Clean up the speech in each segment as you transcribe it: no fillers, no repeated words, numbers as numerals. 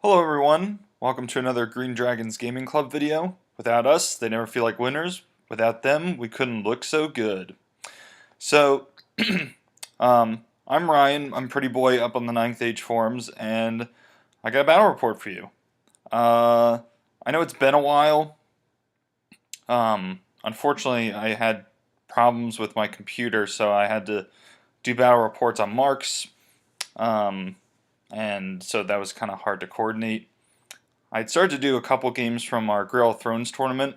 Hello everyone, welcome to another Green Dragons Gaming Club video. Without us, they never feel like winners. Without them, we couldn't look so good. So, I'm Ryan, I'm Pretty Boy up on the Ninth Age forums, and I got a battle report for you. I know it's been a while. Unfortunately, I had problems with my computer, so I had to do battle reports on marks. And so that was kind of hard to coordinate. I'd started to do a couple games from our Grill of Thrones tournament.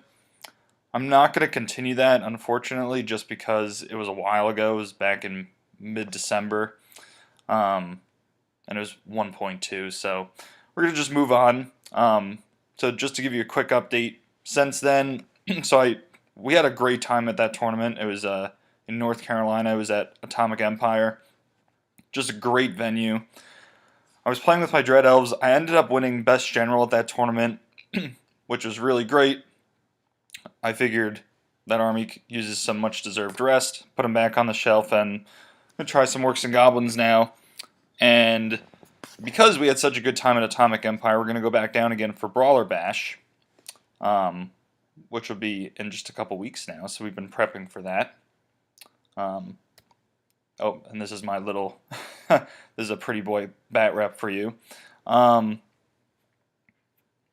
I'm not going to continue that, unfortunately, just because it was a while ago. It was back in mid-December, and it was 1.2, so we're going to just move on. So just to give you a quick update, since then, we had a great time at that tournament. It was in North Carolina. It was at Atomic Empire. Just a great venue. I was playing with my Dread Elves. I ended up winning Best General at that tournament, which was really great. I figured that army uses some much-deserved rest, put them back on the shelf, and I'm going to try some Orcs and Goblins now. And because we had such a good time at Atomic Empire, we're going to go back down again for Brawler Bash, which will be in just a couple weeks now, so we've been prepping for that. Oh, and this is my little, this is a Pretty Boy bat rep for you. So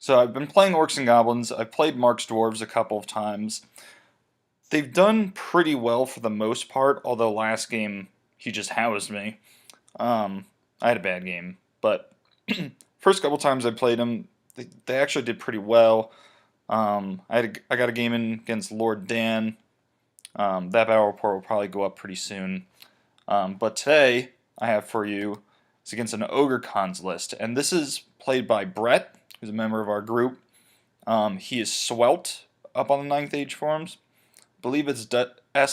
I've been playing Orcs and Goblins. I've played Mark's Dwarves a couple of times. They've done pretty well for the most part, although last game he just housed me. I had a bad game, but first couple times I played them, they actually did pretty well. I got a game in against Lord Dan. That battle report will probably go up pretty soon. But today, I have for you, it's against an Ogre Cons list. And this is played by Brett, who's a member of our group. He is Swelt up on the Ninth Age forums. I believe it's SWELT. I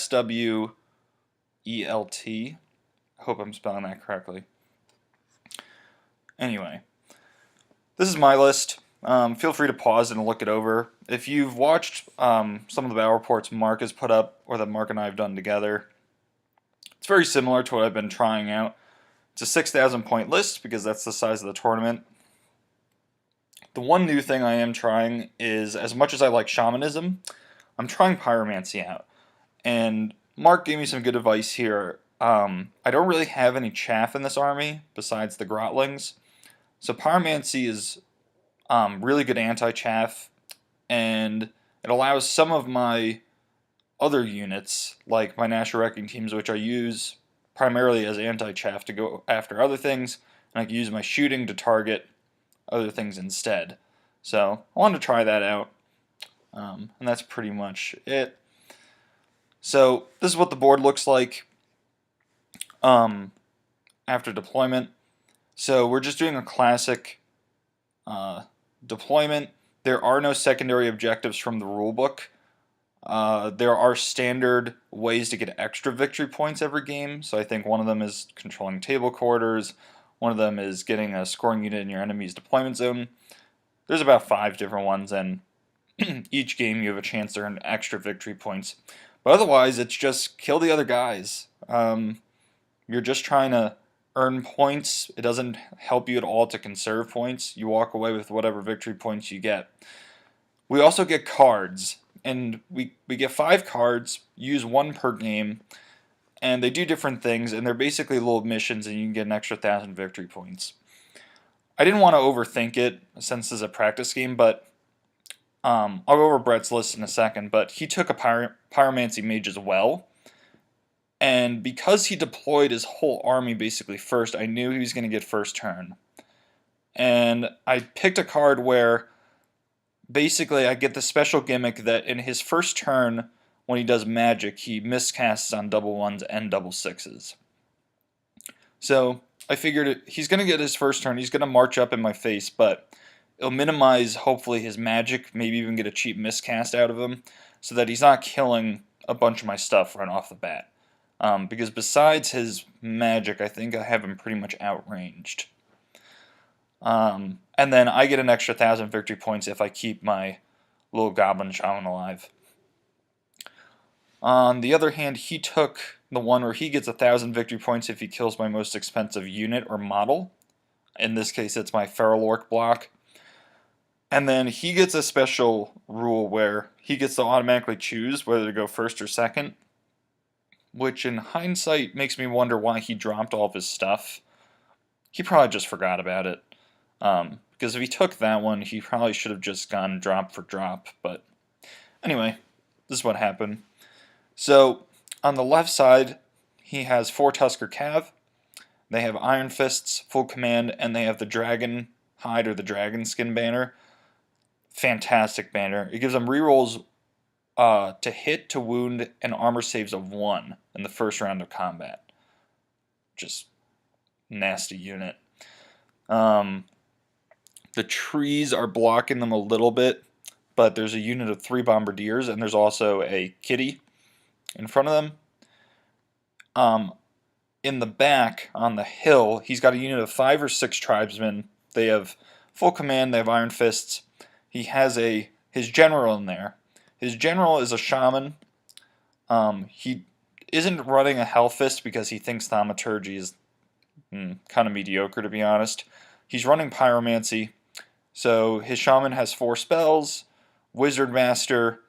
hope I'm spelling that correctly. Anyway, this is my list. Feel free to pause and look it over. If you've watched some of the battle reports Mark has put up, or that Mark and I have done together, it's very similar to what I've been trying out. It's a 6,000 point list because that's the size of the tournament. The one new thing I am trying is, as much as I like shamanism, I'm trying pyromancy out. And Mark gave me some good advice here. I don't really have any chaff in this army besides the grotlings. So pyromancy is really good anti-chaff, and it allows some of my other units, like my National Wrecking Teams, which I use primarily as anti-chaff, to go after other things, and I can use my shooting to target other things instead. So I wanted to try that out, and that's pretty much it. So this is what the board looks like after deployment. So we're just doing a classic deployment. There are no secondary objectives from the rulebook. There are standard ways to get extra victory points every game, so I think one of them is controlling table quarters, one of them is getting a scoring unit in your enemy's deployment zone. There's about 5 different ones, and each game you have a chance to earn extra victory points. But otherwise, it's just kill the other guys. You're just trying to earn points. It doesn't help you at all to conserve points. You walk away with whatever victory points you get. We also get cards. And we get 5 cards, use 1 per game, and they do different things, and they're basically little missions, and you can get an extra 1,000 victory points. I didn't want to overthink it, since this is a practice game, but I'll go over Brett's list in a second, but he took a Pyromancy Mage as well, and because he deployed his whole army basically first, I knew he was going to get first turn. And I picked a card where basically I get the special gimmick that in his first turn, when he does magic, he miscasts on double ones and double sixes. So I figured he's going to get his first turn, he's going to march up in my face, but it'll minimize hopefully his magic, maybe even get a cheap miscast out of him, so that he's not killing a bunch of my stuff right off the bat. Because besides his magic, I think I have him pretty much outranged. And then I get an extra 1,000 victory points if I keep my little goblin shaman alive. On the other hand, he took the one where he gets 1,000 victory points if he kills my most expensive unit or model. In this case, it's my Feral Orc block. And then he gets a special rule where he gets to automatically choose whether to go first or second, which in hindsight makes me wonder why he dropped all of his stuff. He probably just forgot about it. Because if he took that one, he probably should have just gone drop for drop. But anyway, this is what happened. So on the left side, he has 4 Tusker Cav. They have Iron Fists, full command, and they have the Dragon Hide or the Dragon Skin banner. Fantastic banner. It gives them rerolls to hit, to wound, and armor saves of 1 in the first round of combat. Just nasty unit. The trees are blocking them a little bit, but there's a unit of 3 Bombardiers, and there's also a kitty in front of them. In the back, on the hill, he's got a unit of 5 or 6 tribesmen. They have full command, they have Iron Fists. He has his general in there. His general is a shaman. He isn't running a Hell Fist because he thinks Thaumaturgy is kind of mediocre, to be honest. He's running Pyromancy. So his shaman has 4 spells, Wizard Master,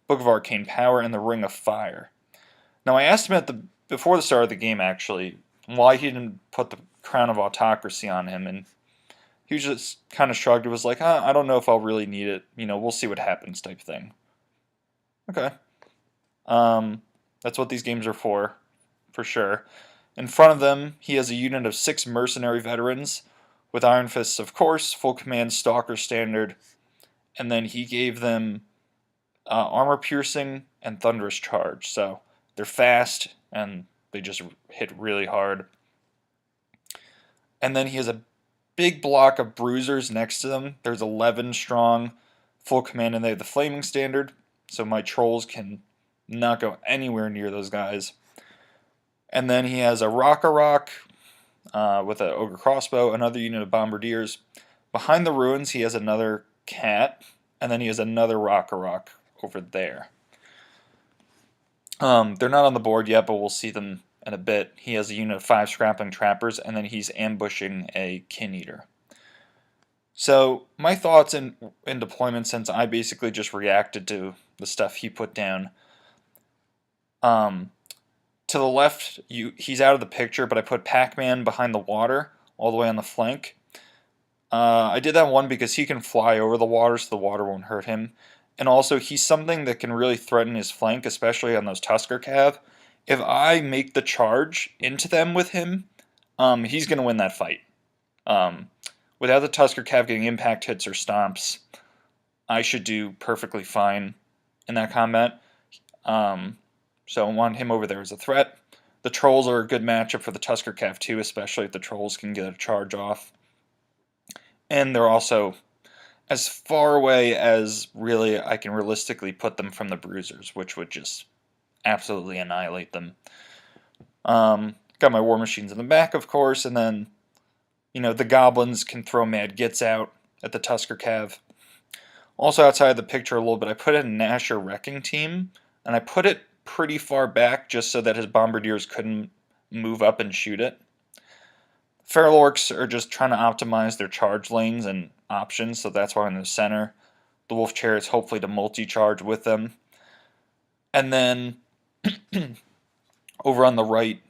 Book of Arcane Power, and the Ring of Fire. Now I asked him before the start of the game, actually, why he didn't put the Crown of Autocracy on him, and he was just kind of shrugged. It was like, I don't know if I'll really need it. We'll see what happens type thing. Okay. That's what these games are for sure. In front of them, he has a unit of 6 mercenary veterans with Iron Fists, of course, full command, Stalker standard, and then he gave them armor piercing and thunderous charge. So they're fast and they just hit really hard. And then he has a big block of bruisers next to them. There's 11 strong, full command, and they have the flaming standard, so my trolls can not go anywhere near those guys. And then he has a Rock with an Ogre Crossbow, another unit of Bombardiers. Behind the ruins, he has another cat, and then he has another Rock over there. They're not on the board yet, but we'll see them in a bit. He has a unit of 5 Scrapping Trappers, and then he's ambushing a Kin Eater. So my thoughts in deployment, since I basically just reacted to the stuff he put down. To the left, he's out of the picture, but I put Pac-Man behind the water, all the way on the flank. I did that one because he can fly over the water, so the water won't hurt him. And also, he's something that can really threaten his flank, especially on those Tusker Cav. If I make the charge into them with him, he's going to win that fight. Without the Tusker Cav getting impact hits or stomps, I should do perfectly fine in that combat. So I want him over there as a threat. The Trolls are a good matchup for the Tusker Cav too, especially if the Trolls can get a charge off. And they're also as far away as really I can realistically put them from the Bruisers, which would just absolutely annihilate them. Got my War Machines in the back, of course, and then, the Goblins can throw Mad Gits out at the Tusker Cav. Also outside of the picture a little bit, I put in a Nasher Wrecking Team, and I put it pretty far back just so that his Bombardiers couldn't move up and shoot it. Feral Orcs are just trying to optimize their charge lanes and options, so that's why I'm in the center. The Wolf Chariots hopefully to multi-charge with them. And then over on the right,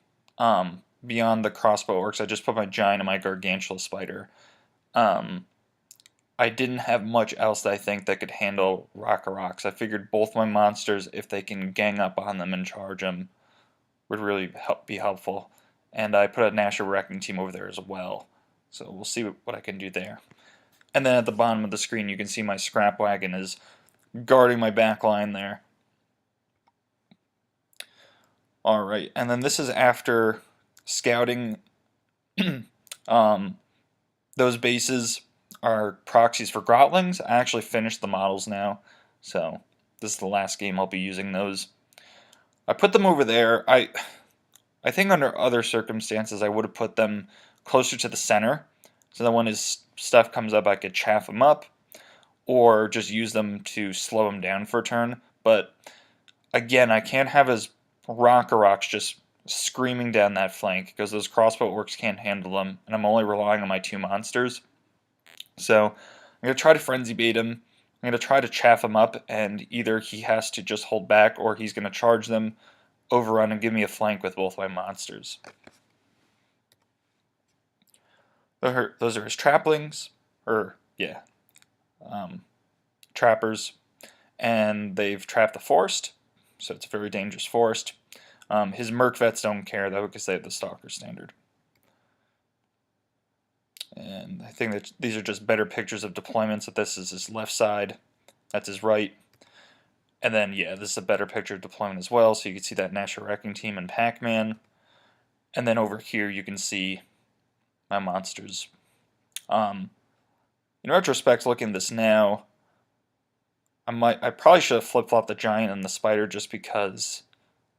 beyond the Crossbow Orcs, I just put my Giant and my Gargantula Spider. I didn't have much else that I think that could handle Rocks. I figured both my monsters, if they can gang up on them and charge them, would really be helpful. And I put a Nasher Wrecking Team over there as well. So we'll see what I can do there. And then at the bottom of the screen, you can see my Scrap Wagon is guarding my back line there. Alright, and then this is after scouting. Those bases are proxies for Grotlings. I actually finished the models now, so this is the last game I'll be using those. I put them over there. I think under other circumstances I would have put them closer to the center, so that when his stuff comes up I could chaff him up, or just use them to slow him down for a turn. But again, I can't have his Rocks just screaming down that flank because those crossbow orcs can't handle them, and I'm only relying on my 2 monsters. So I'm going to try to frenzy bait him. I'm going to try to chaff him up, and either he has to just hold back or he's going to charge them, overrun, and give me a flank with both my monsters. Those are his traplings, trappers, and they've trapped the forest, so it's a very dangerous forest. His merc vets don't care though because they have the stalker standard. And I think that these are just better pictures of deployments. That this is his left side, that's his right. And then, yeah, this is a better picture of deployment as well, so you can see that National Wrecking Team and Pac-Man. And then over here you can see my monsters. In retrospect, looking at this now, I probably should have flip-flopped the Giant and the Spider just because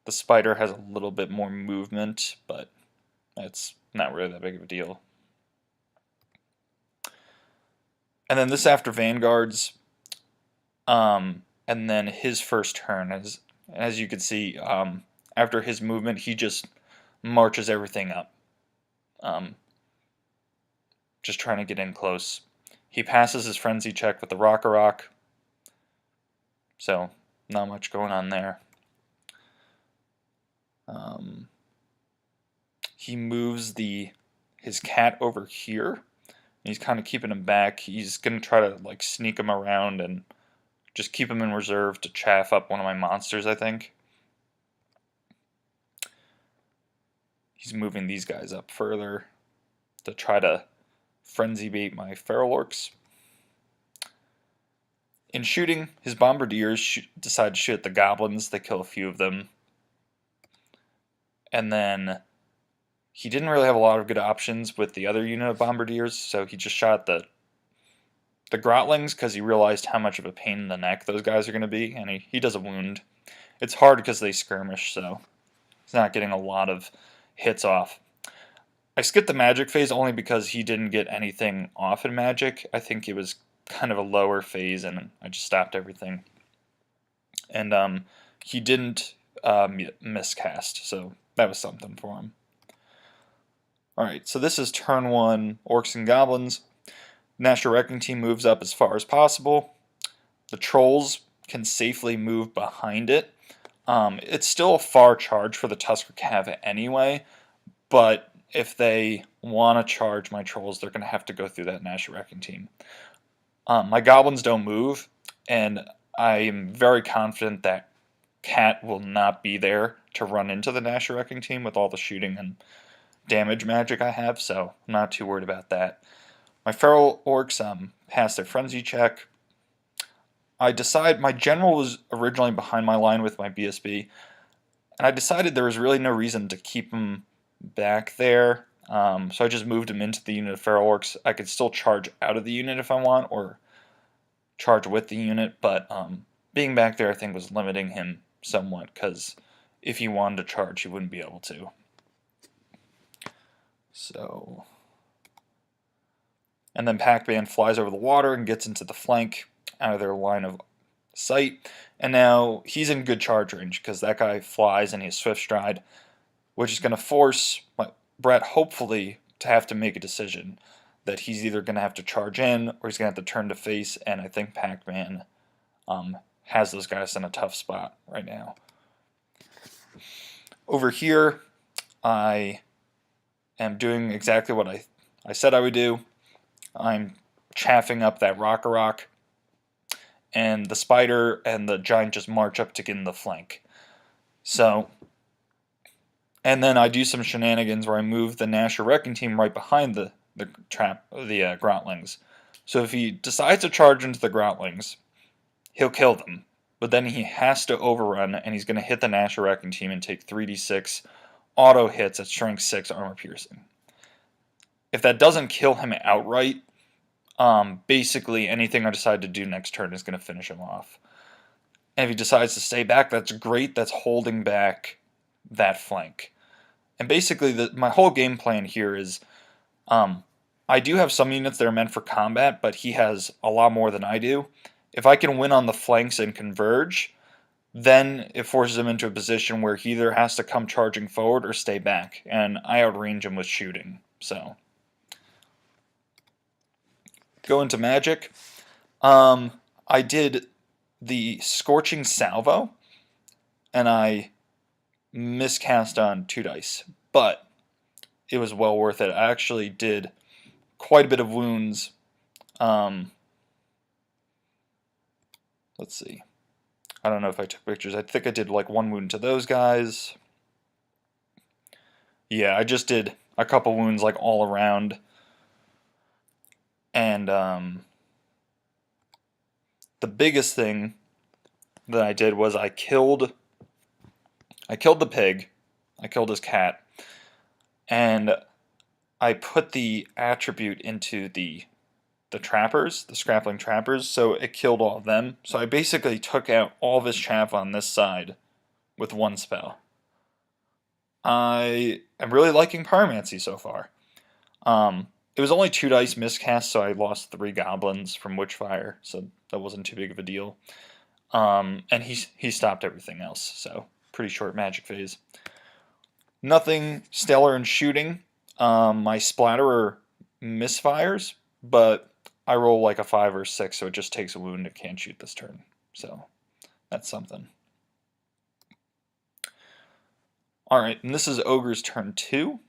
the Spider has a little bit more movement, but it's not really that big of a deal. And then this after Vanguards, and then his first turn, as you can see, after his movement, he just marches everything up. Just trying to get in close. He passes his frenzy check with the Rock-a-Rock, so not much going on there. He moves his cat over here. He's kind of keeping him back. He's going to try to like sneak him around and just keep him in reserve to chaff up one of my monsters, I think. He's moving these guys up further to try to frenzy bait my feral orcs. In shooting, his bombardiers decide to shoot at the goblins. They kill a few of them. And then he didn't really have a lot of good options with the other unit of bombardiers, so he just shot the grotlings because he realized how much of a pain in the neck those guys are going to be, and he does a wound. It's hard because they skirmish, so he's not getting a lot of hits off. I skipped the magic phase only because he didn't get anything off in magic. I think it was kind of a lower phase, and I just stopped everything. And he didn't miscast, so that was something for him. Alright, so this is turn 1, Orcs and Goblins. National Wrecking Team moves up as far as possible. The Trolls can safely move behind it. It's still a far charge for the Tusker Cav anyway, but if they want to charge my Trolls, they're going to have to go through that National Wrecking Team. My Goblins don't move, and I am very confident that Cat will not be there to run into the National Wrecking Team with all the shooting and damage magic I have, so I'm not too worried about that. My feral orcs passed their frenzy check. My general was originally behind my line with my BSB, and I decided there was really no reason to keep him back there, so I just moved him into the unit of feral orcs. I could still charge out of the unit if I want, or charge with the unit, but being back there I think was limiting him somewhat, because if he wanted to charge he wouldn't be able to. So, and then Pac-Man flies over the water and gets into the flank out of their line of sight. And now he's in good charge range because that guy flies and he has Swift Stride, which is going to force Brett hopefully to have to make a decision that he's either going to have to charge in or he's going to have to turn to face. And I think Pac-Man has those guys in a tough spot right now. Over here, I am doing exactly what I said I would do. I'm chaffing up that Rock-a-Rock, and the Spider and the Giant just march up to get in the flank. So, and then I do some shenanigans where I move the National Wrecking Team right behind the Grotlings. So if he decides to charge into the Grotlings, he'll kill them. But then he has to overrun, and he's going to hit the National Wrecking Team and take 3d6 auto hits at strength 6 armor piercing. If that doesn't kill him outright, basically anything I decide to do next turn is going to finish him off. And if he decides to stay back, that's great. That's holding back that flank. And basically, my whole game plan here is, I do have some units that are meant for combat, but he has a lot more than I do. If I can win on the flanks and converge, then it forces him into a position where he either has to come charging forward or stay back, and I outrange him with shooting. So, go into magic. I did the Scorching Salvo, and I miscast on 2 dice, but it was well worth it. I actually did quite a bit of wounds. Let's see. I don't know if I took pictures. I think I did like 1 wound to those guys. Yeah, I just did a couple wounds like all around. And the biggest thing that I did was I killed the pig. I killed his cat. And I put the attribute into the trappers, the scrappling trappers, so it killed all of them. So I basically took out all of his chaff on this side with 1 spell. I am really liking Pyromancy so far. It was only 2 dice miscast, so I lost 3 goblins from Witchfire, so that wasn't too big of a deal. And he stopped everything else, so pretty short magic phase. Nothing stellar in shooting. My splatterer misfires, but I roll like a 5 or 6, so it just takes a wound. It can't shoot this turn, so that's something. Alright, and this is Ogre's turn 2.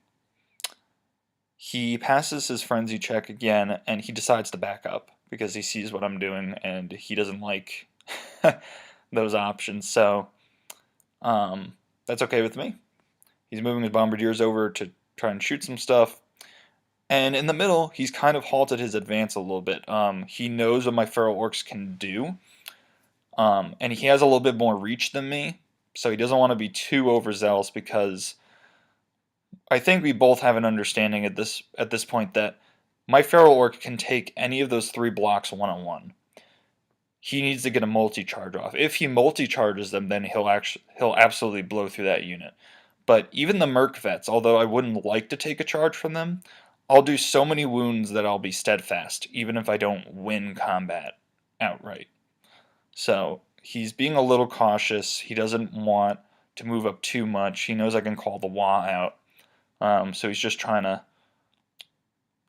He passes his frenzy check again, and he decides to back up because he sees what I'm doing, and he doesn't like those options, so that's okay with me. He's moving his bombardiers over to try and shoot some stuff. And in the middle, he's kind of halted his advance a little bit. He knows what my feral orcs can do, and he has a little bit more reach than me, so he doesn't want to be too overzealous because I think we both have an understanding at this point that my feral orc can take any of those 3 blocks one-on-one. He needs to get a multi-charge off. If he multi-charges them, then he'll absolutely blow through that unit. But even the Merc Vets, although I wouldn't like to take a charge from them, I'll do so many wounds that I'll be steadfast, even if I don't win combat outright. So he's being a little cautious. He doesn't want to move up too much. He knows I can call the Wah out. So he's just trying to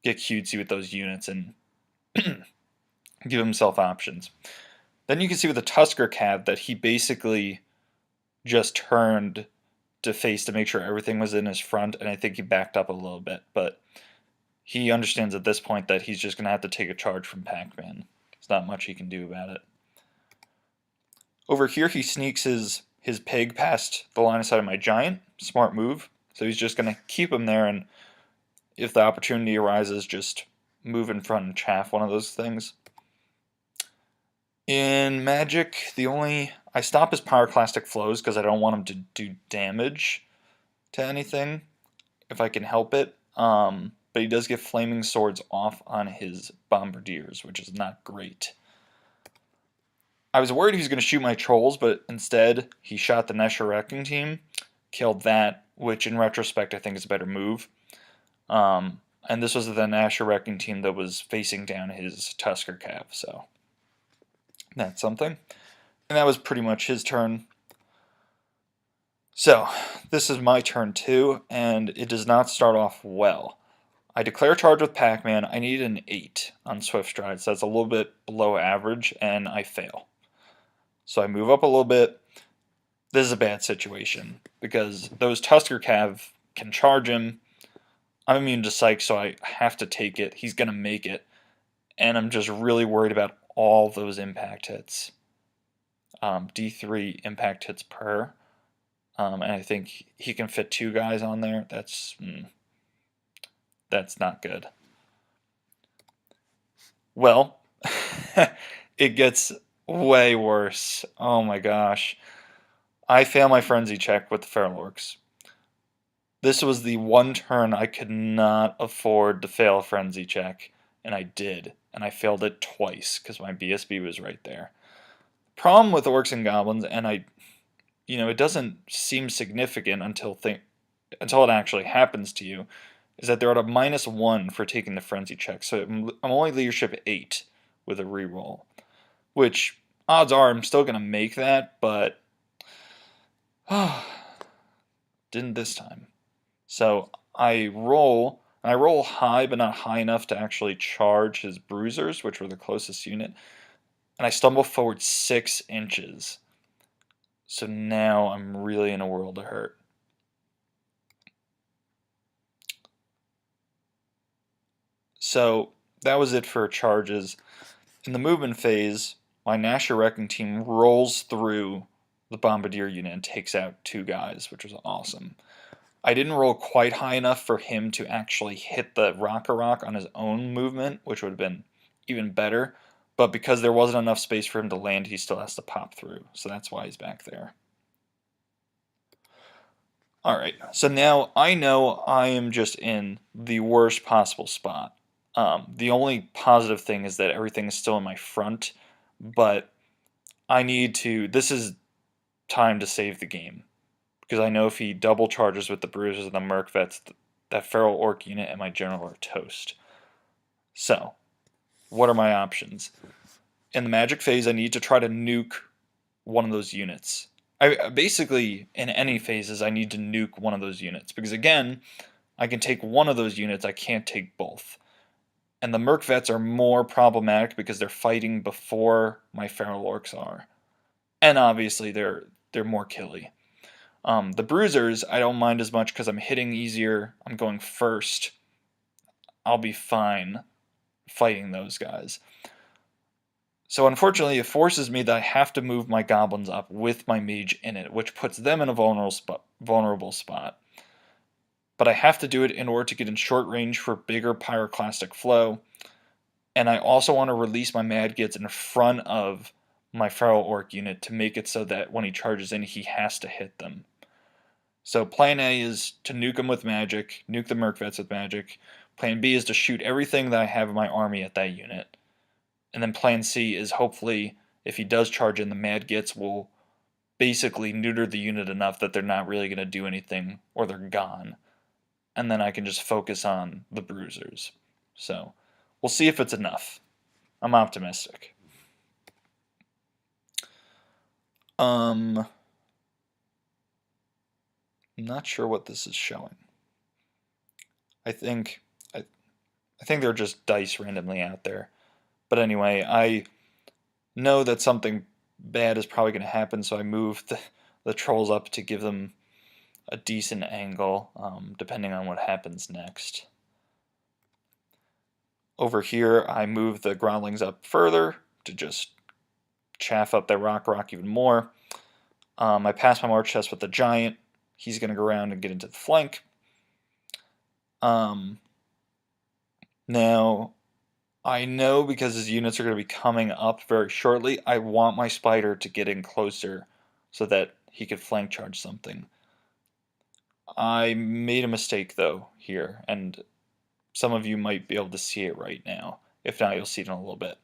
get cutesy with those units and give himself options. Then you can see with the Tusker Cav that he basically just turned to face to make sure everything was in his front, and I think he backed up a little bit, but he understands at this point that he's just going to have to take a charge from Pac-Man. There's not much he can do about it. Over here, he sneaks his pig past the line of sight of my giant. Smart move. So he's just going to keep him there, and if the opportunity arises, just move in front and chaff one of those things. In Magic, I stop his Pyroclastic Flows because I don't want him to do damage to anything, if I can help it. But he does get Flaming Swords off on his Bombardiers, which is not great. I was worried he was going to shoot my Trolls, but instead he shot the Nesher Wrecking Team, killed that, which in retrospect I think is a better move. And this was the Nesher Wrecking Team that was facing down his Tusker Cav, so that's something. And that was pretty much his turn. So, this is my turn too, and it does not start off well. I declare charge with Pac-Man. I need an 8 on Swift Stride, so that's a little bit below average, and I fail. So I move up a little bit. This is a bad situation, because those Tusker Cav can charge him. I'm immune to Psych, so I have to take it. He's going to make it. And I'm just really worried about all those impact hits. D3 impact hits per. And I think he can fit 2 guys on there. That's not good. Well, it gets way worse. Oh my gosh. I fail my frenzy check with the Feral Orcs. This was the one turn I could not afford to fail a frenzy check, and I did. And I failed it twice because my BSB was right there. Problem with Orcs and Goblins, and it doesn't seem significant until it actually happens to you, is that they're at a -1 for taking the frenzy check. So I'm only leadership 8 with a reroll, which odds are I'm still going to make that, but Didn't this time. So I roll high, but not high enough to actually charge his bruisers, which were the closest unit. And I stumble forward 6 inches. So now I'm really in a world of hurt. So that was it for charges. In the movement phase, my Nasher Wrecking Team rolls through the Bombardier unit and takes out 2 guys, which was awesome. I didn't roll quite high enough for him to actually hit the Rock on his own movement, which would have been even better. But because there wasn't enough space for him to land, he still has to pop through. So that's why he's back there. Alright, so now I know I am just in the worst possible spot. The only positive thing is that everything is still in my front, but I need to. This is time to save the game. Because I know if he double charges with the Bruisers and the Merc Vets, that Feral Orc unit and my General are toast. So, what are my options? In the Magic phase, I need to try to nuke one of those units. Basically, in any phases, I need to nuke one of those units. Because again, I can take one of those units, I can't take both. And the Merc Vets are more problematic because they're fighting before my Feral Orcs are. And obviously, they're more killy. The Bruisers, I don't mind as much because I'm hitting easier. I'm going first. I'll be fine fighting those guys. So unfortunately, it forces me that I have to move my Goblins up with my Mage in it, which puts them in a vulnerable spot. But I have to do it in order to get in short range for bigger Pyroclastic flow. And I also want to release my Mad Gits in front of my Feral Orc unit to make it so that when he charges in, he has to hit them. So plan A is to nuke him with magic, nuke the Merc Vets with magic. Plan B is to shoot everything that I have in my army at that unit. And then plan C is hopefully, if he does charge in, the Mad Gits will basically neuter the unit enough that they're not really going to do anything, or they're gone. And then I can just focus on the Bruisers. So, we'll see if it's enough. I'm optimistic. I'm not sure what this is showing. I think they're just dice randomly out there. But anyway, I know that something bad is probably going to happen, so I move the trolls up to give them a decent angle, depending on what happens next. Over here, I move the Groundlings up further to just chaff up their rock even more. I pass my March Test with the Giant. He's going to go around and get into the flank. Now, I know because his units are going to be coming up very shortly, I want my Spider to get in closer so that he could flank charge something. I made a mistake, though, here, and some of you might be able to see it right now. If not, you'll see it in a little bit.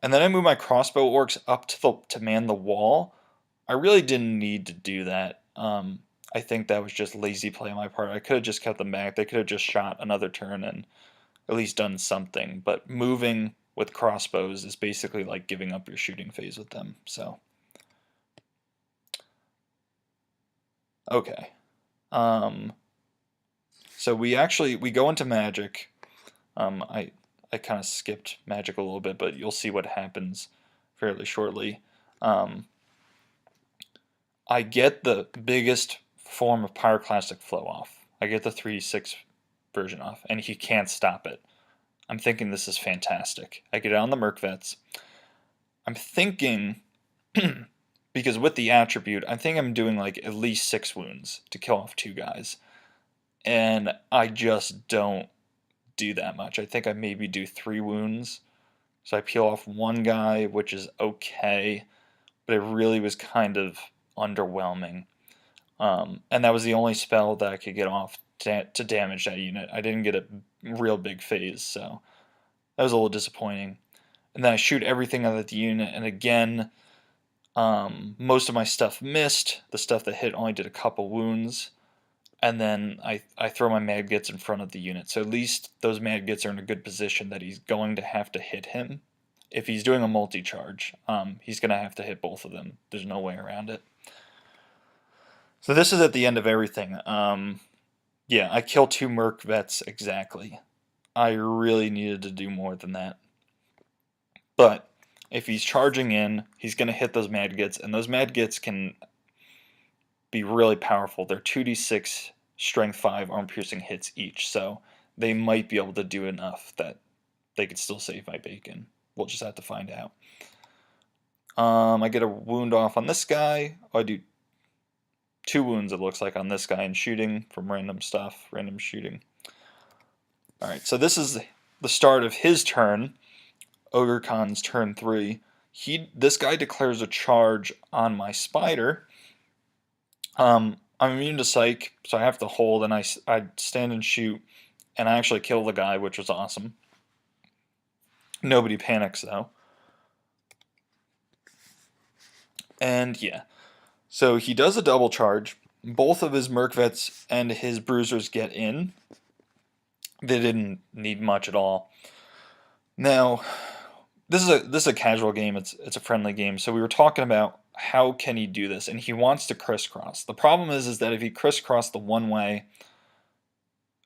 And then I move my crossbow orcs up to man the wall. I really didn't need to do that. I think that was just lazy play on my part. I could have just kept them back. They could have just shot another turn and at least done something. But moving with crossbows is basically like giving up your shooting phase with them. So, okay. So we go into magic. I kind of skipped magic a little bit, but you'll see what happens fairly shortly. I get the biggest form of Pyroclastic flow off. I get the 3-6 version off, and he can't stop it. I'm thinking this is fantastic. I get it on the Merc Vets. I'm thinking, because with the attribute, I think I'm doing like at least 6 wounds to kill off 2 guys. And I just don't do that much. I think I maybe do 3 wounds. So I peel off 1 guy, which is okay, but it really was kind of underwhelming. And that was the only spell that I could get off to damage that unit. I didn't get a real big phase, so that was a little disappointing. And then I shoot everything out of the unit, and again, most of my stuff missed. The stuff that hit only did a couple wounds. And then I throw my Mad Gits in front of the unit. So at least those Mad Gits are in a good position that he's going to have to hit him. If he's doing a multi-charge, he's going to have to hit both of them. There's no way around it. So this is at the end of everything. Yeah, I killed 2 Merc Vets exactly. I really needed to do more than that. But if he's charging in, he's going to hit those Madgets, and those Madgets can be really powerful. They're 2d6 strength 5 arm piercing hits each, so they might be able to do enough that they could still save my bacon. We'll just have to find out. I get a wound off on this guy. Oh, I do 2 wounds, it looks like, on this guy in shooting from random stuff, random shooting. Alright, so this is the start of his turn, Ogre Khan's turn 3. This guy declares a charge on my spider. I'm immune to Psych, so I have to hold, and I stand and shoot, and I actually kill the guy, which was awesome. Nobody panics, though. And yeah, so he does a double charge. Both of his Merc-Vets and his Bruisers get in. They didn't need much at all. Now, this is a casual game. It's a friendly game. So we were talking about how can he do this, and he wants to crisscross. The problem is that if he crisscrossed the one way,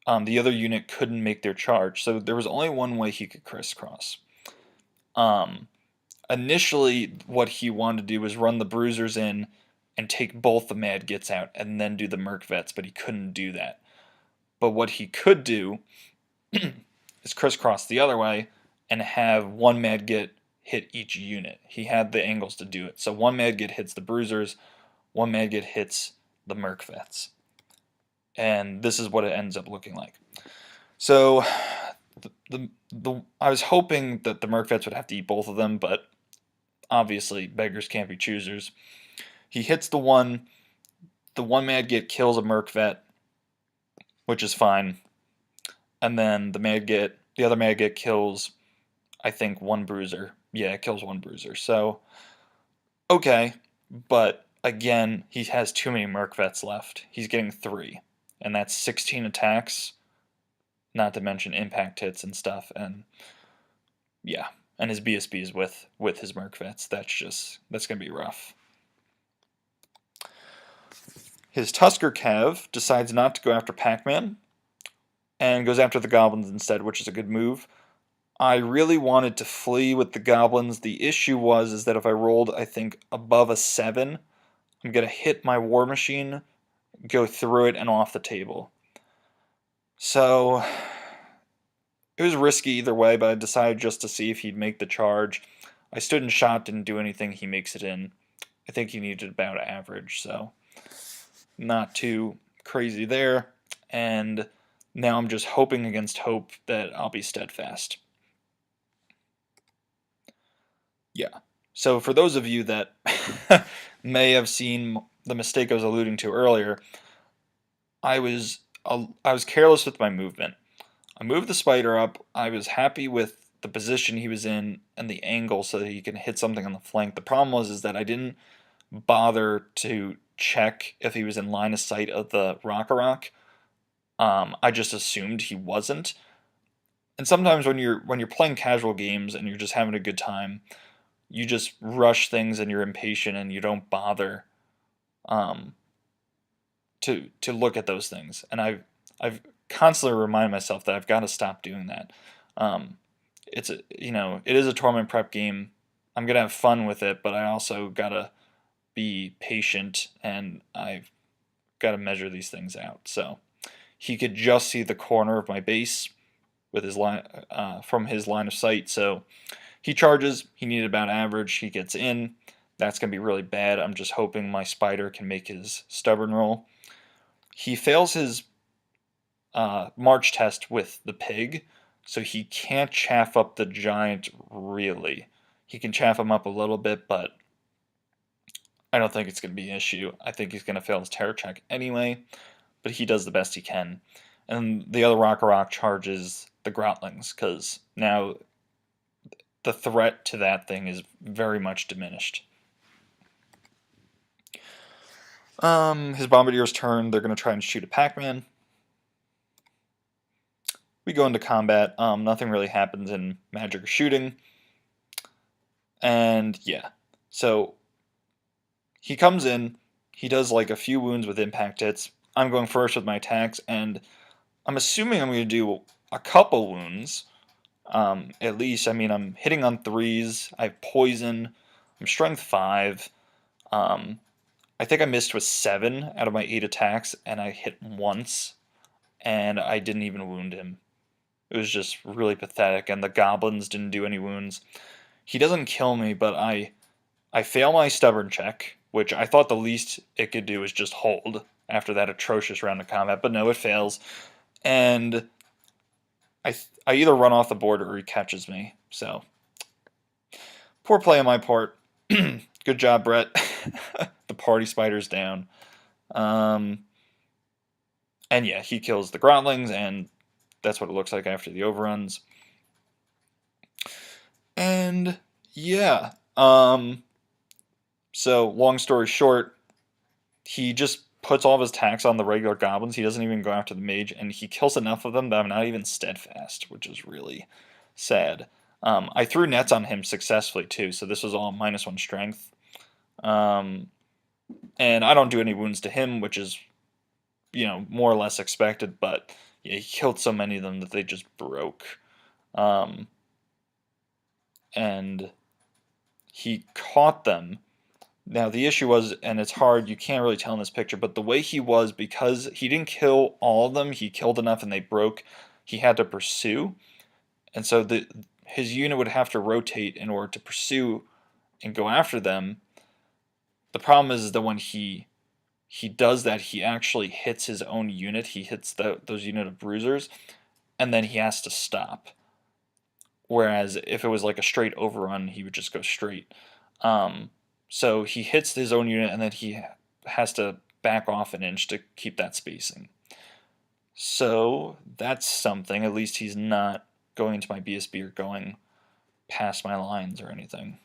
the other unit couldn't make their charge. So there was only one way he could crisscross. Initially, what he wanted to do was run the Bruisers in and take both the Madgets out, and then do the Merc Vets, but he couldn't do that. But what he could do is crisscross the other way and have one Madget hit each unit. He had the angles to do it. So one Madget hits the Bruisers, one Madget hits the Merc Vets. And this is what it ends up looking like. So I was hoping that the Merc Vets would have to eat both of them, but obviously beggars can't be choosers. He hits the one Madget kills a Merc Vet, which is fine. And then the other Madget kills, I think, one Bruiser. Yeah, it kills one Bruiser. So, okay, but again, he has too many Merc Vets left. He's getting 3, and that's 16 attacks, not to mention impact hits and stuff. And yeah, and his BSBs with his Merc Vets. That's gonna be rough. His Tusker Cav decides not to go after Pac-Man and goes after the Goblins instead, which is a good move. I really wanted to flee with the Goblins. The issue is that if I rolled, I think, above a 7, I'm going to hit my War Machine, go through it, and off the table. So it was risky either way, but I decided just to see if he'd make the charge. I stood and shot, didn't do anything. He makes it in. I think he needed about average, so not too crazy there. And now I'm just hoping against hope that I'll be steadfast. Yeah. So for those of you that may have seen the mistake I was alluding to earlier, I was careless with my movement. I moved the spider up. I was happy with the position he was in and the angle so that he can hit something on the flank. The problem was that I didn't bother to check if he was in line of sight of the Rock. I just assumed he wasn't. And sometimes when you're playing casual games and you're just having a good time, you just rush things and you're impatient and you don't bother to look at those things. And I've constantly reminded myself that I've got to stop doing that. It is a tournament prep game. I'm gonna have fun with it, but I also gotta be patient and I've got to measure these things out. So he could just see the corner of my base with his line from his line of sight. So he charges. He needed about average. He gets in. That's going to be really bad. I'm just hoping my spider can make his stubborn roll. He fails his march test with the pig, so he can't chaff up the giant really. He can chaff him up a little bit, but I don't think it's going to be an issue. I think he's going to fail his terror check anyway, but he does the best he can. And the other Rock charges the Grotlings, because now the threat to that thing is very much diminished. His Bombardier's turn, they're going to try and shoot a Pac-Man. We go into combat. Nothing really happens in magic or shooting. And yeah, so he comes in, He does like a few wounds with impact hits. I'm going first with my attacks, and I'm assuming I'm going to do a couple wounds. At least, I mean, I'm hitting on 3s. I have poison. I'm strength 5. I think I missed with 7 out of my 8 attacks, and I hit once, and I didn't even wound him. It was just really pathetic, and the goblins didn't do any wounds. He doesn't kill me, but I fail my stubborn check, which I thought the least it could do is just hold after that atrocious round of combat, but no, it fails. And I either run off the board or he catches me. So, poor play on my part. Good job, Brett. The party spider's down. And yeah, he kills the grotlings, and that's what it looks like after the overruns. And yeah, so long story short, he just puts all of his attacks on the regular goblins. He doesn't even go after the mage, and he kills enough of them that I'm not even steadfast, which is really sad. I threw nets on him successfully too, so this was all -1 strength. And I don't do any wounds to him, which is, more or less expected, but yeah, he killed so many of them that they just broke. And he caught them. Now, the issue was, and it's hard, you can't really tell in this picture, but the way he was, because he didn't kill all of them, he killed enough and they broke, he had to pursue. And so his unit would have to rotate in order to pursue and go after them. The problem is that when he does that, he actually hits his own unit. He hits those unit of bruisers, and then he has to stop. Whereas if it was like a straight overrun, he would just go straight. So he hits his own unit, and then he has to back off an inch to keep that spacing. So that's something. At least he's not going into my BSB or going past my lines or anything.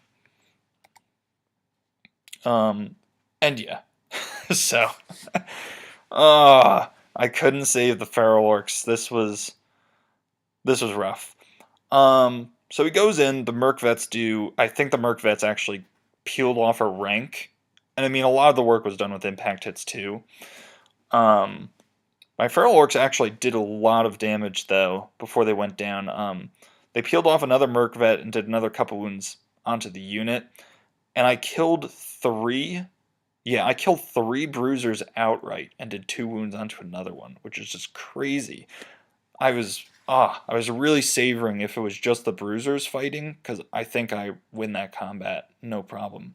And yeah. So I couldn't save the feral orcs. This was rough. So he goes in, the Merc Vets I think the Merc Vets actually peeled off a rank. And I mean, a lot of the work was done with impact hits too. My feral orcs actually did a lot of damage though before they went down. They peeled off another Merc Vet and did another couple wounds onto the unit. And I killed 3. Yeah, I killed 3 bruisers outright and did 2 wounds onto another one, which is just crazy. I was really savoring if it was just the bruisers fighting, because I think I win that combat, no problem.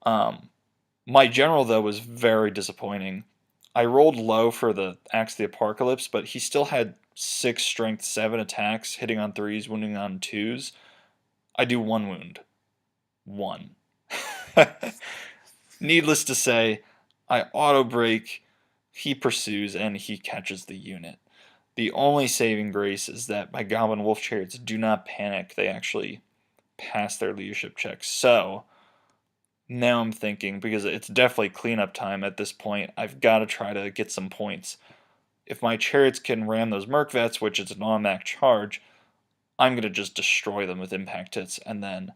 My general, though, was very disappointing. I rolled low for the Axe of the Apocalypse, but he still had 6 strength 7 attacks, hitting on 3s, wounding on 2s. I do 1 wound. 1. Needless to say, I auto-break, he pursues, and he catches the unit. The only saving grace is that my Goblin Wolf Chariots do not panic. They actually pass their leadership checks. So, now I'm thinking, because it's definitely cleanup time at this point, I've got to try to get some points. If my Chariots can ram those Merc Vets, which is an automatic charge, I'm going to just destroy them with impact hits, and then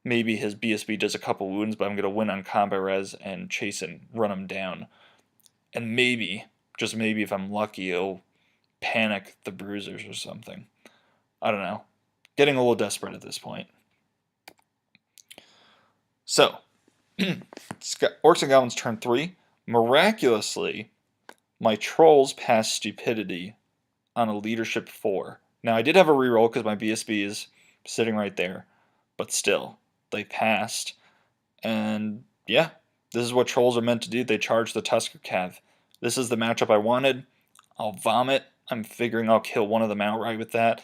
maybe his BSB does a couple wounds, but I'm going to win on combat res and chase and run him down. And maybe, just maybe if I'm lucky, it'll panic the bruisers or something. I don't know. Getting a little desperate at this point. So, Orcs and Goblins turn 3. Miraculously, my Trolls pass Stupidity on a Leadership 4. Now, I did have a reroll because my BSB is sitting right there, but still, they passed. And yeah, this is what Trolls are meant to do. They charge the Tusker Cav. This is the matchup I wanted. I'll vomit. I'm figuring I'll kill one of them outright with that.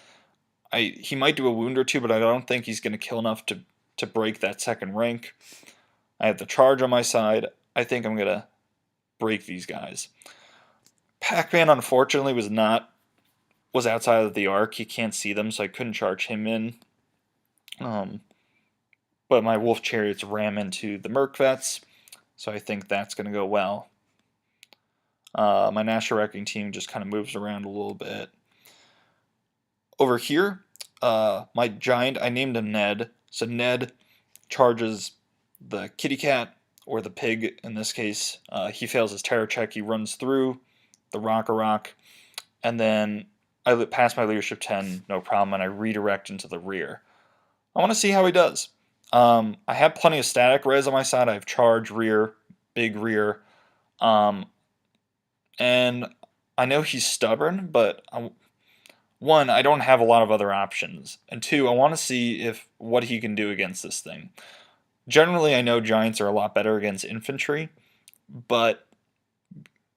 He might do a wound or two, but I don't think he's going to kill enough to break that second rank. I have the charge on my side. I think I'm going to break these guys. Pac-Man, unfortunately, was outside of the arc. He can't see them, so I couldn't charge him in. But my Wolf Chariots ram into the Merc Vets, so I think that's going to go well. My National Wrecking team just kind of moves around a little bit. Over here, my Giant, I named him Ned. So Ned charges the Kitty Cat. or the pig in this case. He fails his terror check. He runs through the rock, and then I pass my leadership 10, no problem, and I redirect into the rear. I want to see how he does. I have plenty of static res on my side. I have charge, rear, big rear, and I know he's stubborn, but one, I don't have a lot of other options, and two, I want to see if what he can do against this thing. Generally, I know giants are a lot better against infantry, but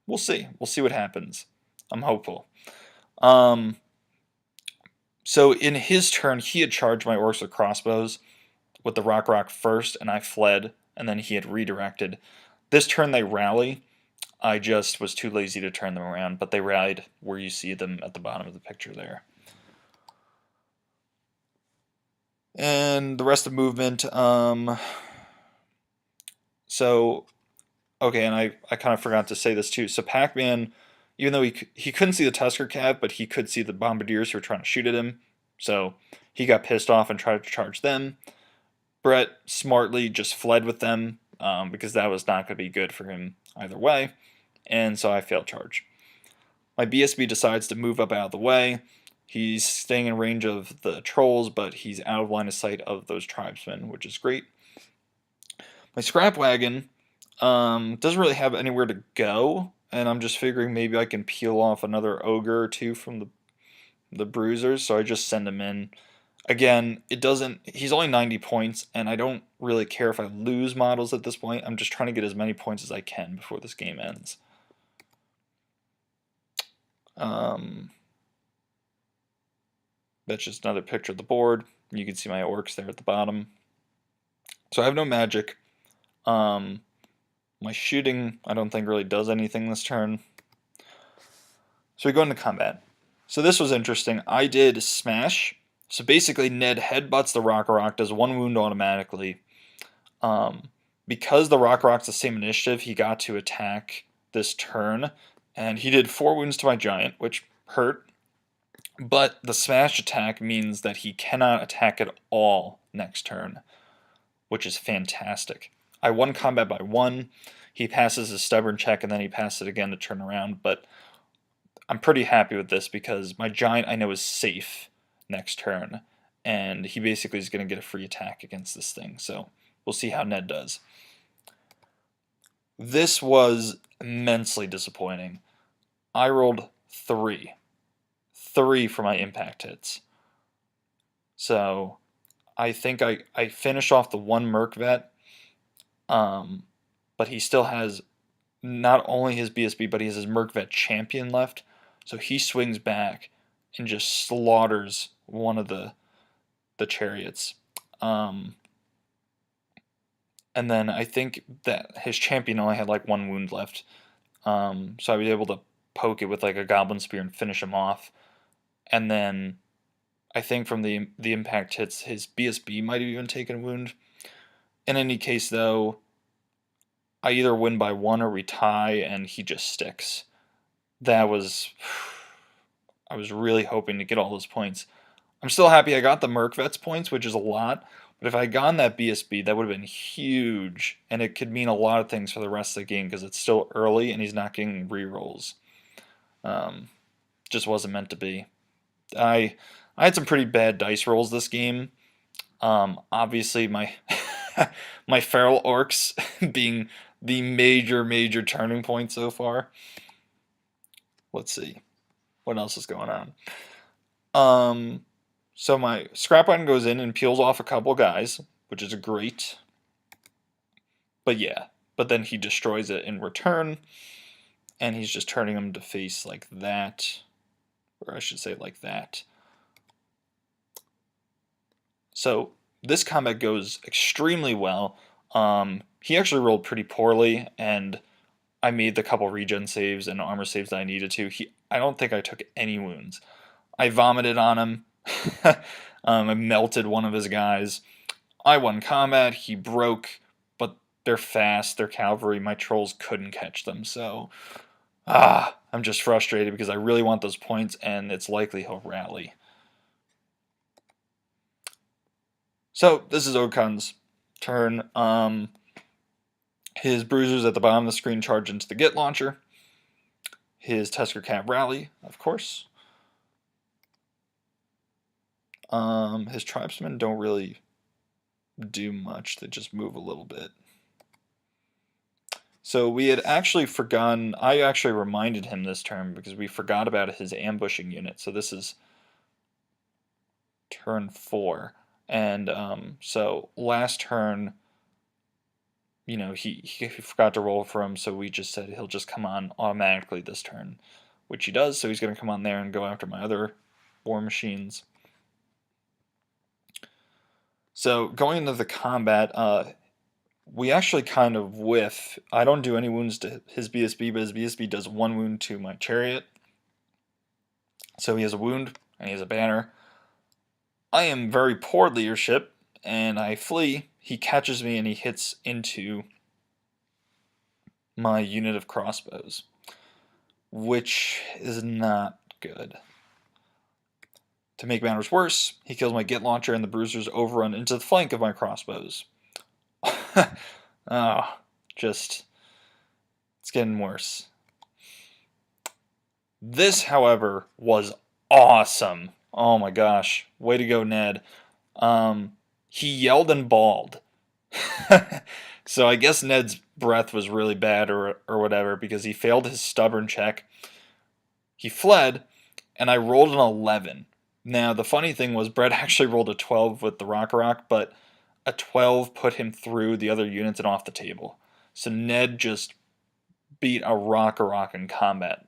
we'll see. We'll see what happens. I'm hopeful. So in his turn, he had charged my orcs with crossbows with the rock first, and I fled, and then he had redirected. This turn they rally. I just was too lazy to turn them around, but they rallied where you see them at the bottom of the picture there. And the rest of the movement, so, okay, and I kind of forgot to say this too. So Pac-Man, even though he couldn't see the Tusker Cav, but he could see the Bombardiers who were trying to shoot at him, so he got pissed off and tried to charge them. Brett smartly just fled with them, because that was not going to be good for him either way, and so I failed charge. My BSB decides to move up out of the way. He's staying in range of the trolls, but he's out of line of sight of those tribesmen, which is great. My scrap wagon doesn't really have anywhere to go, and I'm just figuring maybe I can peel off another ogre or two from the bruisers, so I just send him in. Again, he's only 90 points, and I don't really care if I lose models at this point. I'm just trying to get as many points as I can before this game ends. That's just another picture of the board. You can see my orcs there at the bottom. So I have no magic. My shooting, I don't think really does anything this turn. So we go into combat. So this was interesting. I did smash. So basically Ned headbutts the rock, does 1 wound automatically. Because the rock's the same initiative, he got to attack this turn. And he did 4 wounds to my giant, which hurt. But the smash attack means that he cannot attack at all next turn, which is fantastic. I won combat by 1. He passes his stubborn check, and then he passes it again to turn around. But I'm pretty happy with this because my giant I know is safe next turn, and he basically is going to get a free attack against this thing. So we'll see how Ned does. This was immensely disappointing. I rolled 3 for my impact hits. So I think I finished off the 1 Merc Vet, but he still has not only his BSB, but he has his Merc Vet champion left. So he swings back and just slaughters one of the chariots. And then I think that his champion only had like 1 wound left. So I was able to poke it with like a goblin spear and finish him off. And then I think from the impact hits, his BSB might have even taken a wound. In any case, though, I either win by 1 or we tie, and he just sticks. I was really hoping to get all those points. I'm still happy I got the Merc Vets points, which is a lot. But if I had gotten that BSB, that would have been huge. And it could mean a lot of things for the rest of the game because it's still early and he's not getting rerolls. Just wasn't meant to be. I had some pretty bad dice rolls this game. Obviously, my my feral orcs being the major turning point so far. Let's see. What else is going on? So my scrap iron goes in and peels off a couple guys, which is great. But yeah, but then he destroys it in return, and he's just turning them to face like that. Or I should say like that. So this combat goes extremely well. He actually rolled pretty poorly, and I made the couple regen saves and armor saves that I needed to. I don't think I took any wounds. I vomited on him. I melted one of his guys. I won combat. He broke, but they're fast. They're cavalry. My trolls couldn't catch them, so I'm just frustrated because I really want those points, and it's likely he'll rally. So this is Okan's turn. His bruisers at the bottom of the screen charge into the Git launcher. His Tusker Cat rally, of course. His tribesmen don't really do much. They just move a little bit. So we had actually forgotten, I actually reminded him this turn because we forgot about his ambushing unit. So this is turn 4. And so last turn, you know, he forgot to roll for him, so we just said he'll just come on automatically this turn, which he does. So he's going to come on there and go after my other war machines. So going into the combat, we actually kind of whiff. I don't do any wounds to his BSB, but his BSB does 1 wound to my chariot. So he has a wound, and he has a banner. I am very poor leadership, and I flee. He catches me, and he hits into my unit of crossbows, which is not good. To make matters worse, he kills my Git launcher, and the bruisers overrun into the flank of my crossbows. Oh, it's getting worse. This, however, was awesome. Oh my gosh. Way to go, Ned. He yelled and bawled. So I guess Ned's breath was really bad or whatever because he failed his stubborn check. He fled, and I rolled an 11. Now, the funny thing was Brett actually rolled a 12 with the Rock, but a 12 put him through the other units and off the table. So Ned just beat a Rock in combat.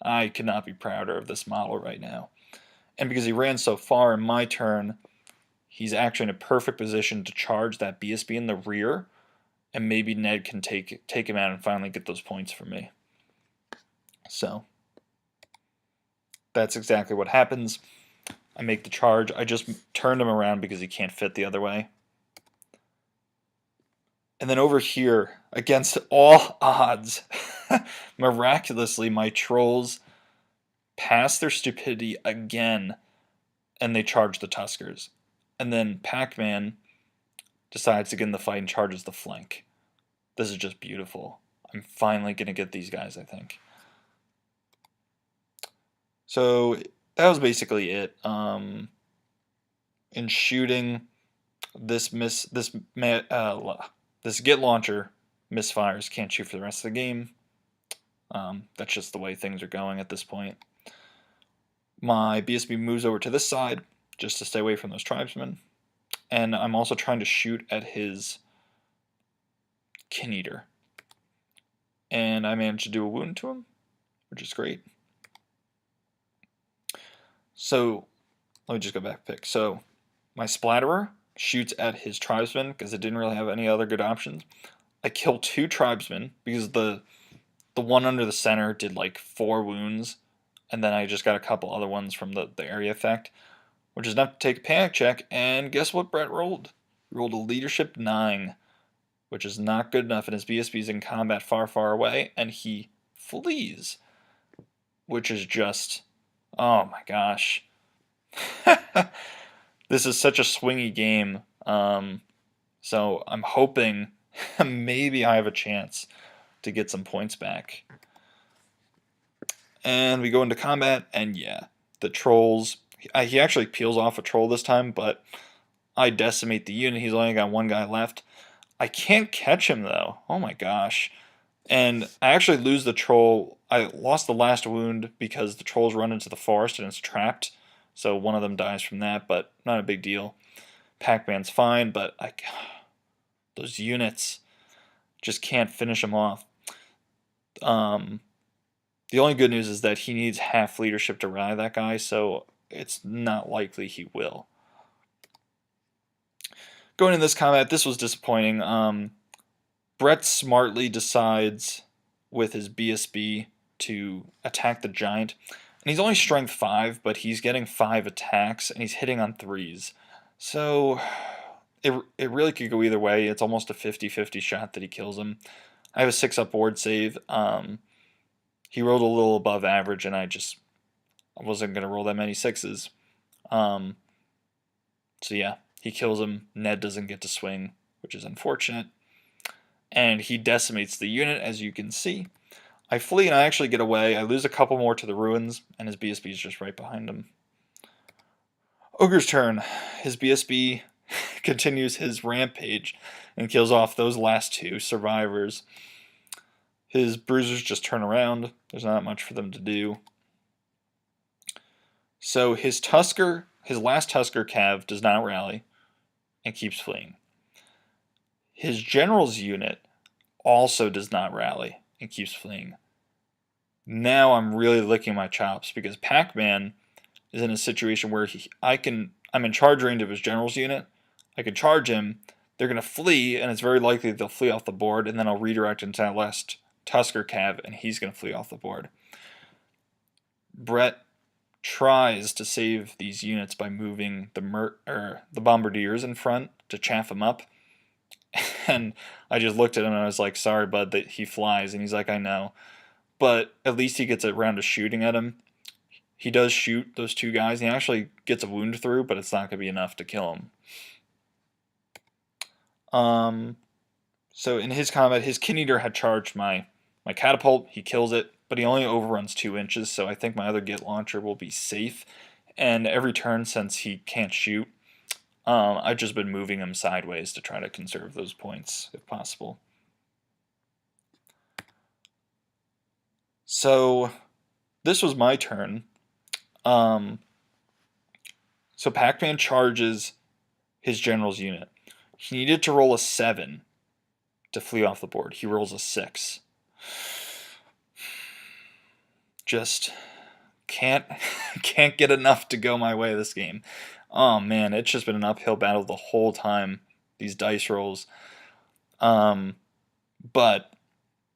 I could not be prouder of this model right now. And because he ran so far in my turn, he's actually in a perfect position to charge that BSB in the rear, and maybe Ned can take him out and finally get those points for me. So that's exactly what happens. I make the charge. I just turned him around because he can't fit the other way. And then over here, against all odds, miraculously, my trolls pass their stupidity again, and they charge the Tuskers. And then Pac-Man decides to get in the fight and charges the flank. This is just beautiful. I'm finally going to get these guys, I think. So that was basically it. In shooting, this Git launcher misfires, can't shoot for the rest of the game. That's just the way things are going at this point. My BSB moves over to this side just to stay away from those tribesmen. And I'm also trying to shoot at his Kin Eater. And I managed to do a wound to him, which is great. So let me just go back pick. So my Splatterer shoots at his tribesmen because it didn't really have any other good options. I kill 2 tribesmen because the one under the center did like 4 wounds, and then I just got a couple other ones from the area effect, which is enough to take a panic check. And guess what Brett rolled? He rolled a leadership 9, which is not good enough, and his BSB is in combat far, far away, and he flees, which is just, oh my gosh. This is such a swingy game, so I'm hoping maybe I have a chance to get some points back. And we go into combat, and yeah, the trolls, he actually peels off a troll this time, but I decimate the unit. He's only got 1 guy left. I can't catch him, though. Oh my gosh. And I actually lose the troll. I lost the last wound because the trolls run into the forest and it's trapped. So one of them dies from that, but not a big deal. Pac-Man's fine, but those units just can't finish him off. The only good news is that he needs half leadership to rally that guy, so it's not likely he will. Going into this combat, this was disappointing. Brett smartly decides with his BSB to attack the giant. And he's only strength 5, but he's getting 5 attacks, and he's hitting on 3s. So it really could go either way. It's almost a 50-50 shot that he kills him. I have a 6-up ward save. He rolled a little above average, and I wasn't going to roll that many 6s. So yeah, he kills him. Ned doesn't get to swing, which is unfortunate. and he decimates the unit, as you can see. I flee and I actually get away. I lose a couple more to the ruins, and his BSB is just right behind him. Ogre's turn. His BSB continues his rampage and kills off those last two survivors. His bruisers just turn around. There's not much for them to do. So his last Tusker Cav does not rally and keeps fleeing. His general's unit also does not rally and keeps fleeing. Now I'm really licking my chops because Pac-Man is in a situation where I'm in charge range of his general's unit. I can charge him. They're going to flee, and it's very likely they'll flee off the board, and then I'll redirect into that last Tusker Cav, and he's going to flee off the board. Brett tries to save these units by moving the bombardiers in front to chaff him up. And I just looked at him and I was like, sorry, bud, that he flies. And he's like, I know. But at least he gets a round of shooting at him. He does shoot those two guys. And he actually gets a wound through, but it's not going to be enough to kill him. So in his combat, his Kin Eater had charged my catapult. He kills it, but he only overruns 2 inches. So I think my other Git launcher will be safe. And every turn, since he can't shoot, I've just been moving him sideways to try to conserve those points if possible. So this was my turn. So Pac-Man charges his general's unit. He needed to roll a 7 to flee off the board. He rolls a 6. Just can't get enough to go my way this game. Oh man, it's just been an uphill battle the whole time, these dice rolls. But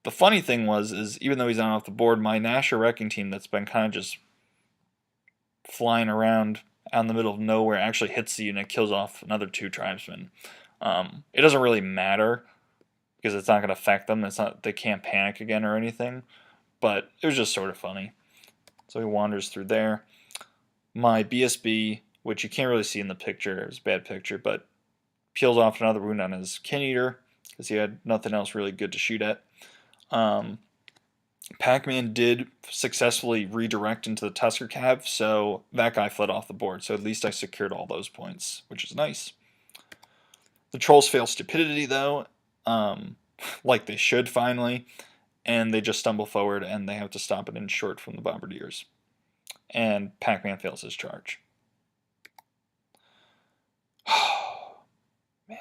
the funny thing is even though he's not off the board, my Nasher Wrecking Team that's been kind of just flying around out in the middle of nowhere actually hits the unit, kills off another 2 tribesmen. It doesn't really matter because it's not going to affect them. They can't panic again or anything. But it was just sort of funny. So he wanders through there. My BSB, which you can't really see in the picture, it was a bad picture, but peels off another wound on his Kin Eater because he had nothing else really good to shoot at. Pac-Man did successfully redirect into the Tusker Cav, so that guy fled off the board. So at least I secured all those points, which is nice. The trolls fail stupidity, though, like they should finally, and they just stumble forward, and they have to stop it in short from the bombardiers. And Pac-Man fails his charge. Man.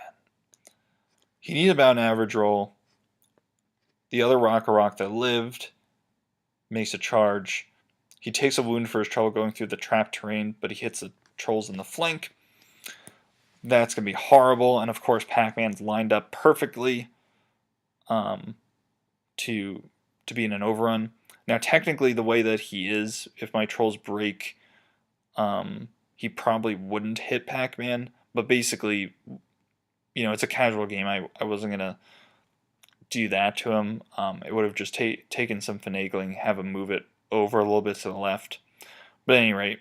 He needed about an average roll. The other Rock that lived makes a charge. He takes a wound for his trouble going through the trapped terrain, but he hits the trolls in the flank. That's going to be horrible, and of course Pac-Man's lined up perfectly to be in an overrun. Now technically the way that he is, if my trolls break, he probably wouldn't hit Pac-Man, but basically, it's a casual game. I wasn't going to do that to him. It would have just taken some finagling, have him move it over a little bit to the left. But at any rate,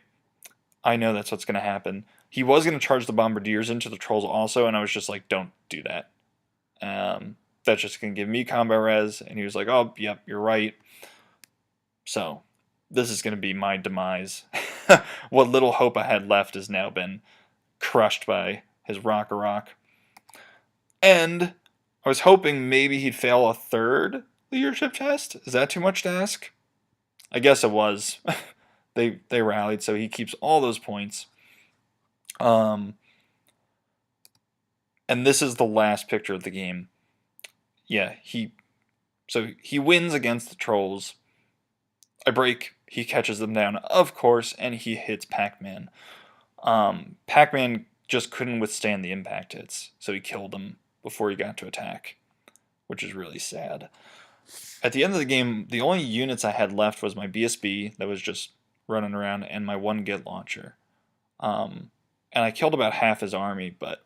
I know that's what's going to happen. He was going to charge the bombardiers into the trolls also, and I was just like, don't do that. That's just going to give me combo res. And he was like, oh, yep, you're right. So this is going to be my demise. What little hope I had left has now been crushed by his Rock. And I was hoping maybe he'd fail a 3rd leadership test. Is that too much to ask? I guess it was. They rallied, so he keeps all those points. And this is the last picture of the game. Yeah, he wins against the trolls. I break, he catches them down, of course, and he hits Pac-Man. Pac-Man just couldn't withstand the impact hits, so he killed him before he got to attack, which is really sad. At the end of the game, the only units I had left was my BSB that was just running around and my 1 Git launcher. And I killed about half his army, but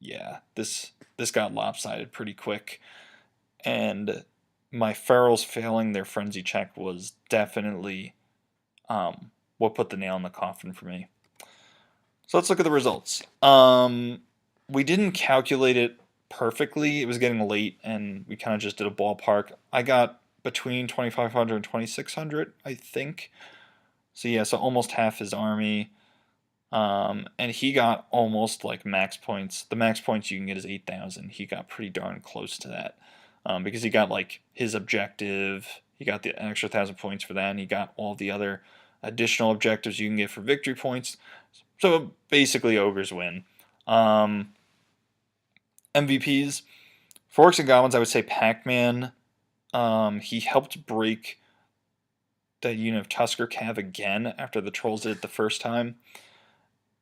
yeah, this got lopsided pretty quick. And my ferals failing their frenzy check was definitely what put the nail in the coffin for me. So let's look at the results. We didn't calculate it perfectly. It was getting late, and we kind of just did a ballpark. I got between 2,500 and 2,600, I think. So yeah, so almost half his army. And he got almost like max points. The max points you can get is 8,000. He got pretty darn close to that, because he got like his objective. He got the extra 1,000 points for that, and he got all the other additional objectives you can get for victory points. So basically, ogres win. MVPs for orcs and goblins, I would say Pac-Man. He helped break that unit of Tusker Cav again after the trolls did it the first time.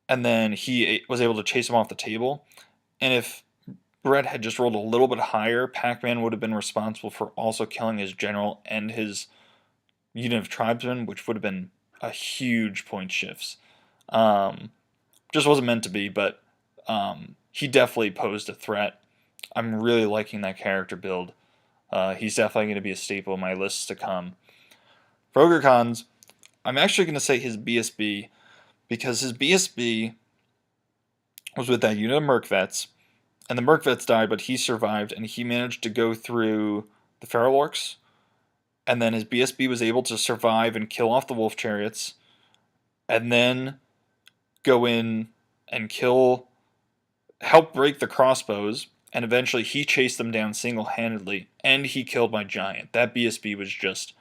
And then he was able to chase him off the table. And if Brett had just rolled a little bit higher, Pac-Man would have been responsible for also killing his general and his unit of tribesmen, which would have been a huge point shifts. Just wasn't meant to be, but he definitely posed a threat. I'm really liking that character build. He's definitely going to be a staple in my lists to come. For Ogre Cons, I'm actually going to say his BSB, because his BSB was with that unit of Merc Vets, and the Merc Vets died, but he survived, and he managed to go through the Feral Orcs, and then his BSB was able to survive and kill off the Wolf Chariots, and then go in and help break the crossbows, and eventually he chased them down single-handedly, and he killed my giant. That BSB was just...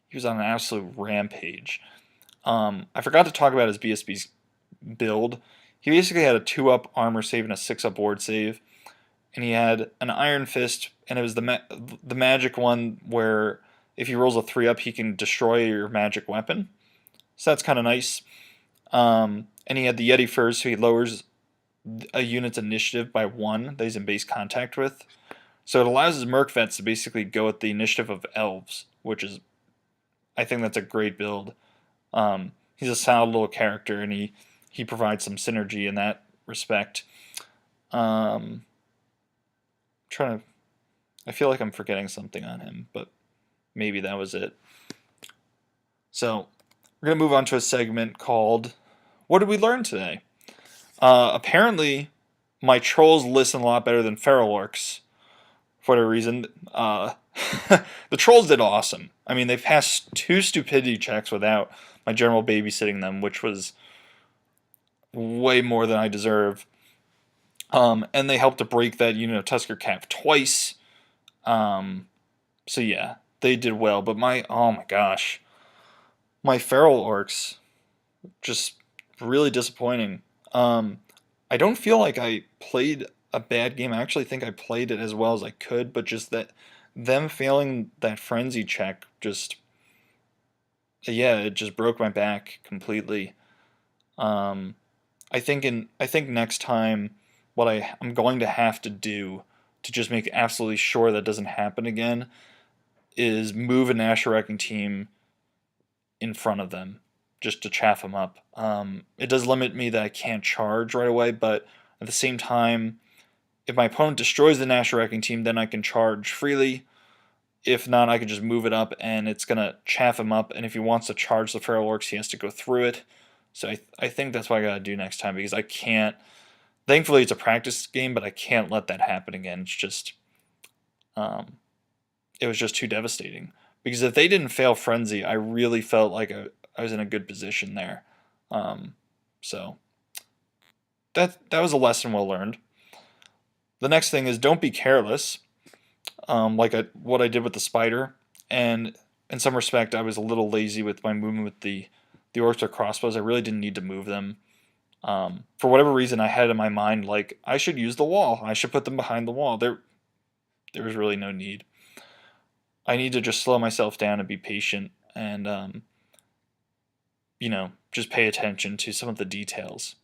he was on an absolute rampage. I forgot to talk about his BSB's build. He basically had a 2-up armor save and a 6-up ward save, and he had an Iron Fist, and it was the magic one where if he rolls a 3-up, he can destroy your magic weapon. So that's kind of nice. And he had the Yeti Furs, so he lowers a unit's initiative by 1 that he's in base contact with. So it allows his Merc Vets to basically go at the initiative of elves, which is, I think that's a great build. He's a solid little character, and he provides some synergy in that respect. I feel like I'm forgetting something on him, but maybe that was it. So we're going to move on to a segment called What Did We Learn Today? Apparently, my trolls listen a lot better than feral orcs, for whatever reason. The trolls did awesome. I mean, they passed 2 stupidity checks without my general babysitting them, which was way more than I deserve. And they helped to break that unit of Tusker Cav twice. So yeah, they did well. But oh my gosh, my feral orcs, just really disappointing. I don't feel like I played a bad game. I actually think I played it as well as I could, but just that them failing that frenzy check just, yeah, it just broke my back completely. I think next time what I'm going to have to do to just make absolutely sure that doesn't happen again is move an Asher Wrecking team in front of them just to chaff them up. It does limit me that I can't charge right away, but at the same time, if my opponent destroys the Asher Wrecking team, then I can charge freely. If not, I can just move it up, and it's going to chaff him up, and if he wants to charge the Feral Orcs, he has to go through it. So I think that's what I got to do next time, because I can't... Thankfully, it's a practice game, but I can't let that happen again. It's just... it was just too devastating. Because if they didn't fail Frenzy, I really felt like I was in a good position there. So that was a lesson well learned. The next thing is don't be careless, what I did with the spider. And in some respect, I was a little lazy with my movement with the orcs or crossbows. I really didn't need to move them. For whatever reason, I had in my mind, like, I should use the wall. I should put them behind the wall. There was really no need. I need to just slow myself down and be patient and, just pay attention to some of the details.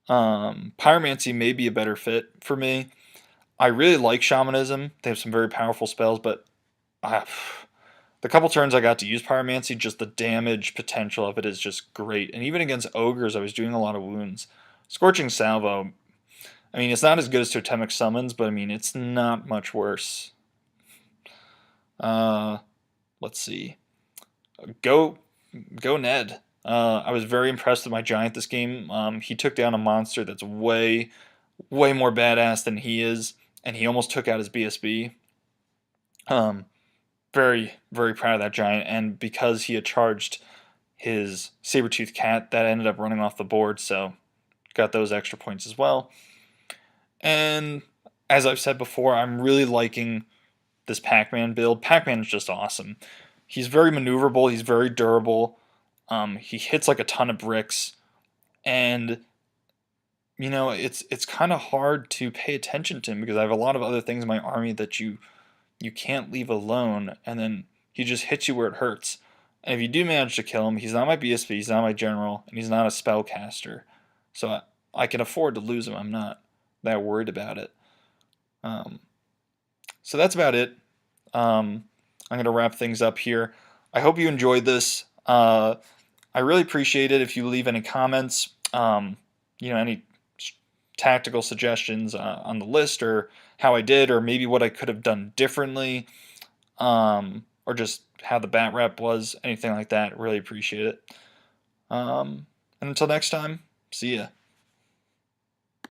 Pyromancy may be a better fit for me. I really like Shamanism. They have some very powerful spells, but the couple turns I got to use Pyromancy, just the damage potential of it is just great. And even against ogres, I was doing a lot of wounds. Scorching Salvo, I mean, it's not as good as Totemic Summons, but I mean, it's not much worse. Let's see. Go Ned. I was very impressed with my giant this game. He took down a monster that's way more badass than he is, and he almost took out his BSB. Um, very proud of that giant, and because he had charged his saber-toothed cat, that ended up running off the board, so got those extra points as well. And as I've said before, I'm really liking this Pac-Man build. Pac-Man is just awesome. He's very maneuverable. He's very durable. He hits like a ton of bricks, and it's kind of hard to pay attention to him because I have a lot of other things in my army that you can't leave alone, and then he just hits you where it hurts. And if you do manage to kill him, he's not my BSP, he's not my general, and he's not a spellcaster. So I can afford to lose him. I'm not that worried about it. Um, so that's about it. I'm going to wrap things up here. I hope you enjoyed this. I really appreciate it if you leave any comments, any tactical suggestions on the list, or how I did, or maybe what I could have done differently, or just how the bat rep was, anything like that. Really appreciate it. And until next time, see ya.